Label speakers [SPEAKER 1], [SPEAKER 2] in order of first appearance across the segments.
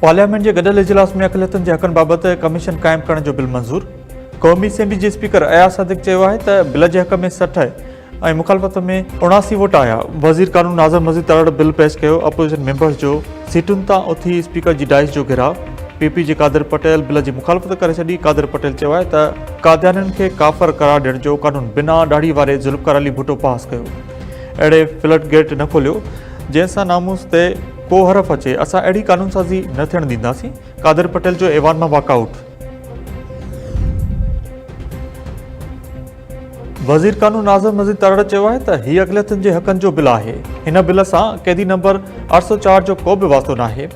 [SPEAKER 1] Parliament के गडल इजलास में अक़लियतुनि के हक़नि बाबत कमीशन कायम करने जो बिल मंजूर। क़ौमी असेंबली के स्पीकर अयाज सदिक चयो आहे त बिल के हक़ में 60 ऐं मुखालफ़त में 79 वोट आया। वज़ीर कानून नाज़र मज़ीद तलड़ बिल पेश कयो। अपोजिशन मेंबर्स जो सीटुनि तां उथी स्पीकर की डाइस जो घेराव। पीपी जे कादिर पटेल बिल की मुखालफ़त करे छॾी। कादिर पटेल चयो आहे त कादियानियुनि खे काफ़र करार ॾियण जो कानून बिना दाढ़ी वारे ज़ुल्फ़कार अली भुट्टो पास कयो। अहिड़े फ्लड गेट न खोलियो जंहिंसां नामूस ते को हरफ अचे। असां अहिड़ी कानून साज़ी न थियण ॾींदासीं। कादिर पटेल जो ऐवान मां वॉकआउट। वज़ीर कानून नाज़र मज़ीद तलड़ चयो आहे त हीअ अक़लियतुनि जे हक़नि जो बिल आहे। हिन बिल सां क़ैदी नंबर 804 जो को बि वास्तो नाहे।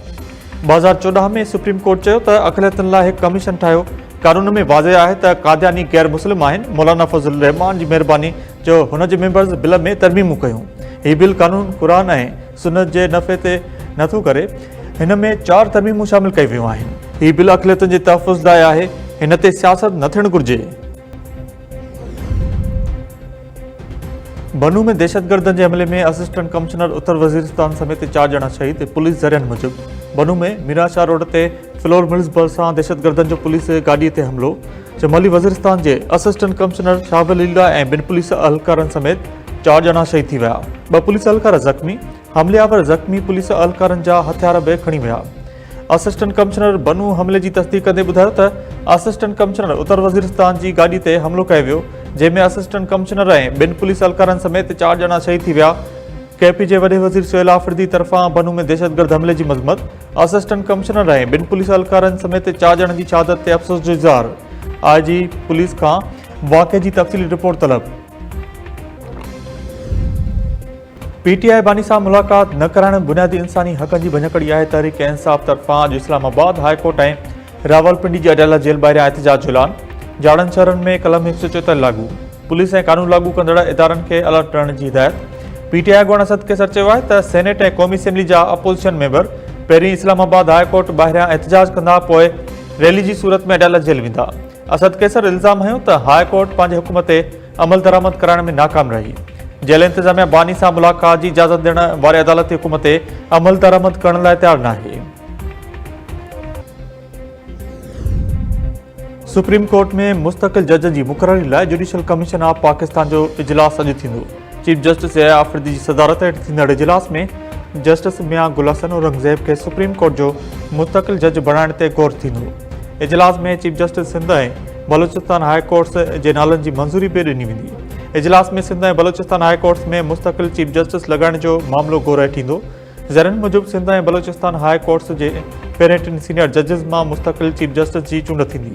[SPEAKER 1] 2014 में सुप्रीम कोर्ट चयो त अक़लियतुनि लाइ हिकु कमीशन ठाहियो। कानून में वाज़े आहे त कादियानी गैर मुस्लिम आहिनि। मौलाना फज़लुर रहमान जी महिरबानी जो हुन जे मेंबर्स बिल में तरमीमूं कयूं। हीउ बिल कानून क़ुरान ऐं सुन्नत जे नफ़े ते नथो करे। हिन में 4 तरमीमूं शामिल कई वियूं आहिनि। हीउ बिल अक़लियतुनि जे तहफ़ुज़ लाइ आहे। हिन ते सियासत न थियणु घुरिजे। बनू में दहशतगर्दनि के हमले में असिस्टेंट कमिश्नर उत्तर वज़ीरिस्तान समेत 4 ॼणा शहीद। पुलिस ज़रियनि मूजिब बनू में मीराशाह रोड ते फ्लोर मिल्स भरिसां दहशतगर्दनि जो पुलिस गाड़ी ते हमलो। शमाली वज़ीरिस्तान के असिस्टेंट कमिश्नर शाहवलील्ला ऐं 2 पुलिस अहलकारनि समेत 4 ॼणा शहीद थी विया। 2 पुलिस अहलकार ज़ख़्मी। हमलेआवर ज़ख़्मी पुलिस अहलकारनि जा हथियार बि खणी विया। असिस्टेंट कमिश्नर बनू हमले की तस्दीक कंदे ॿुधायो त असिस्टेंट कमिश्नर उत्तर वज़ीरिस्तान की गाड़ी ते हमलो कयो वियो, जंहिंमें असिस्टेंट कमिश्नर ऐं 2 पुलिस अहलकारनि समेत 4 ॼणा शहीद थी विया। केपी जे वॾे वज़ीर सुहेल आफरीदी तरफ़ां बनू में दहशतगर्द हमले की मज़म्मत। असिस्टेंट कमिश्नर ऐं 2 पुलिस अहलकारनि समेत 4 ॼणनि की शहादत ते अफ़सोस जो इज़हार। आईजी पुलिस खां वाक़े की तफ़सीली रिपोर्ट तलब। पीटीआई बानी सां मुलाक़ात न कराइण बुनियादी इंसानी हक़नि जी भञकड़ी आहे। तहरीक इंसाफ़ तरफ़ां अॼु इस्लामाबाद हाई कोर्ट ऐं रावलपिंडी की अदालत जेल ॿाहिरियां एहतिजाज जो ऐलान। जाड़नि शहरनि में कलम 174 लागू। पुलिस ऐं कानून लागू कंदड़ इदारनि खे अलर्ट रहण जी हिदायत। पीटीआई अॻुवान असद कैसर चयो आहे त सेनेट ऐं क़ौमी असेंबली जा अपोजिशन मेंबर पहिरीं इस्लामाबाद हाई कोर्ट ॿाहिरियां एहतिजाज कंदा, पोइ रैली जी सूरत में अदालत जेल वेंदा। असद कैसर इल्ज़ाम हयो त हाई कोर्ट पंहिंजे हुकुम ते अमल दरामद कराइण में नाकाम रही। जेल इंतज़ामिया बानी सां मुलाक़ात की इजाज़त ॾियण वारे अदालती हुकुम ते अमल दरामद करण लाइ तयारु नाहे। सुप्रीम कोर्ट में मुस्तक़िल जज की मुक़ररी लाइ जुडिशल कमीशन ऑफ पाकिस्तान जो इजलास अॼु थींदो। चीफ जस्टिस ए आफरीदी की सदारत हेठि थींदड़ इजलास में जस्टिस मियां गुल हसन औरंगज़ेब के सुप्रीम कोर्ट जो मुस्तक़िल जज बणाइण ते गौर थींदो। इजलास में चीफ जस्टिस सिंध ऐं बलूचिस्तान हाई कोर्ट्स जे नालनि जी मंज़ूरी बि ॾिनी वेंदी। इजलास में सिंध ऐं बलूचिस्तान हाई कोर्ट्स में मुस्तक़िल चीफ जस्टिस लॻाइण जो मामलो गौर थींदो। ज़रियनि मूजिब सिंध ऐं बलूचिस्तान हाई कोर्ट्स जे पहिरें 3 सीनियर जजिस मां मुस्तक़िल चीफ जस्टिस की चूंड थींदी।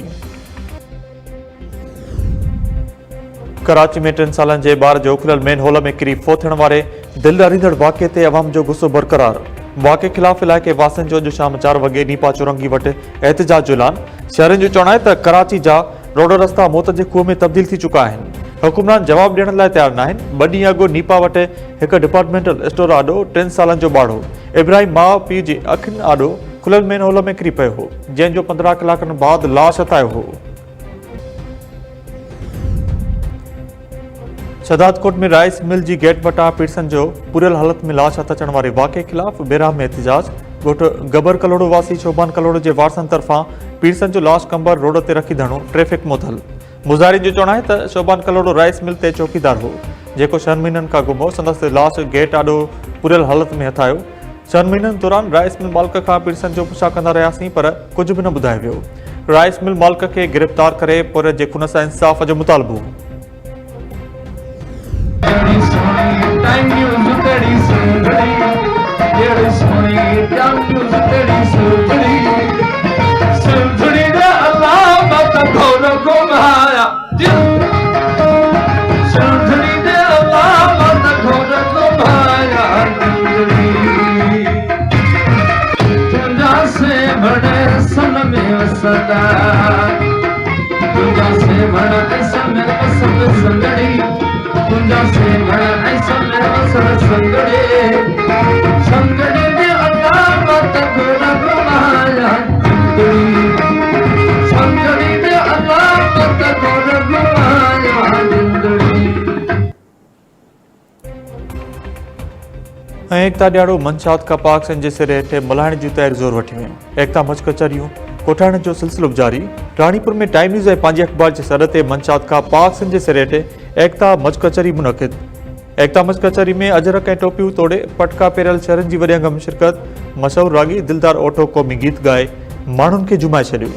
[SPEAKER 1] कराची में 3 सालनि जे ॿार जो खुलियल मेन हॉल में किरी फौत थियण वारे दिलि ॾारींदड़ वाक़े ते अवाम जो गुस्सो बरक़रार। वाक़े ख़िलाफ़ इलाइक़े वासियुनि जो अॼु शाम 4 वॻे नीपा चौरंगी वटि एहतिजाज जो ऐलान। शहरनि जो चवणु आहे त कराची जा रोड रस्ता मौत जे खूह में तब्दील थी चुका आहिनि। हुकुमरान जवाब ॾियण लाइ तयारु न आहिनि। 2 ॾींहं अॻु नीपा वटि हिकु डिपार्टमेंटल स्टोर आॾो 3 सालनि जो ॿारड़ो इब्राहिम माउ पीउ जे अखियुनि आॾो खुलियल मेन हॉल में किरी पियो हो, जंहिंजो 15 कलाकनि बाद लाश हथायो हो। शदादकोट में राइस मिल की गेट वटां पीड़सन जो पुरियल हालत में लाश हथ अचण वारे वाक़े ख़िलाफ़ बेरहम में एहतिजाज। ॻोठ गबर कलोड़ो वासी शोभान कलोड़ो के वारसनि तरफ़ां पीड़सन जो लाश कंबर रोड ते रखी धरणो, ट्रैफिक मुअतल। मुज़ाहिरीन जो चवणु आहे त शोभान कलोड़ो राइस मिल ते चौकीदार हो, जेको 6 महीननि खां गुम हो। संदसि लाश गेट आॾो पुरियल हालत में हथायो। 6 महीननि दौरान राइस मिल मालिक खां पीड़सन जो पुछा कंदा रहियासीं, पर कुझु बि न ॿुधायो वियो। राइस मिल मालिक खे गिरफ़्तार करे पुर जे खून सां इंसाफ़ जो मुतालबो। एकता ॾियारो मंशात खां पाक संघ जे सिरे हेठि मल्हाइण जी तयारी ज़ोर वठी वियूं। एकता मंच कचहरियूं कोठाइण जो सिलसिलो जारी। रानीपुर में टाइम न्यूज़ ऐं पंहिंजे अख़बार जे सर ते मंशात खां पाक संघ जे सिरे हेठि एकता मंच कचहरी मुनक़िद। एकता मंच कचहरी में अजरक ऐं टोपियूं तोड़े पटका पेरियल शहरनि जी वॾी अंग में शिरकत। मशहूर रागी दिलदार ओटो क़ौमी गीत ॻाए माण्हुनि खे जुमाए छॾियो।